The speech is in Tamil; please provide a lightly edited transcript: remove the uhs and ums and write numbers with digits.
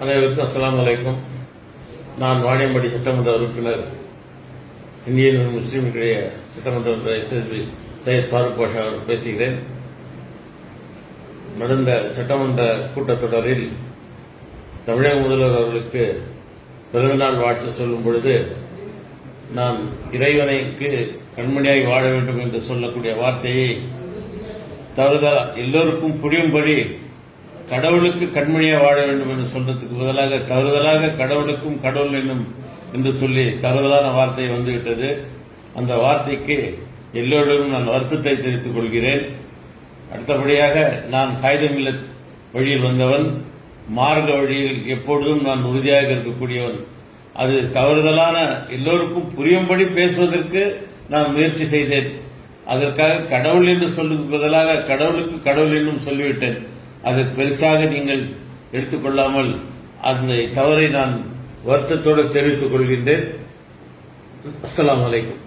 அனைவருக்கும் அஸ்ஸலாமு அலைக்கும். நான் வாணியம்பாடி சட்டமன்ற உறுப்பினர், இந்திய யூனியன் முஸ்லீம் லீக்குடைய சட்டமன்ற உறுப்பினர் எஸ்எஸ்பி சையத் ஃபாரூக் பாஷா அவர் பேசுகிறேன். நடந்த சட்டமன்ற கூட்டத்தொடரில் தமிழக முதல்வர் அவர்களுக்கு பிறந்தநாள் வாழ்த்து சொல்லும் பொழுது நான் இறைவனைக்கு கண்மணியாய் வாழ வேண்டும் என்று சொல்லக்கூடிய வார்த்தையை தவறுதலா எல்லோருக்கும் புரியும்படி கடவுளுக்கு கண்மணியாக வாழ வேண்டும் என்று சொல்றதுக்கு பதிலாக தவறுதலாக கடவுளுக்கும் கடவுள் என்னும் என்று சொல்லி தவறுதலான வார்த்தை வந்துவிட்டது. அந்த வார்த்தைக்கு எல்லோரிடம் நான் வருத்தத்தை தெரிவித்துக் கொள்கிறேன். அடுத்தபடியாக நான் காயிதமில்ல வழியில் வந்தவன், மார்க்க வழியில் எப்பொழுதும் நான் உறுதியாக இருக்கக்கூடியவன். அது தவறுதலான எல்லோருக்கும் புரியும்படி பேசுவதற்கு நான் முயற்சி செய்தேன். அதற்காக கடவுள் என்று சொல்லுவதற்கு பதிலாக கடவுளுக்கு கடவுள் என்றும் சொல்லிவிட்டேன். அது பெருசாக நீங்கள் எடுத்துக்கொள்ளாமல் அந்த தவறை நான் வருத்தத்தோடு தெரிவித்துக் கொள்கின்றேன். அஸ்ஸலாமு அலைக்கும்.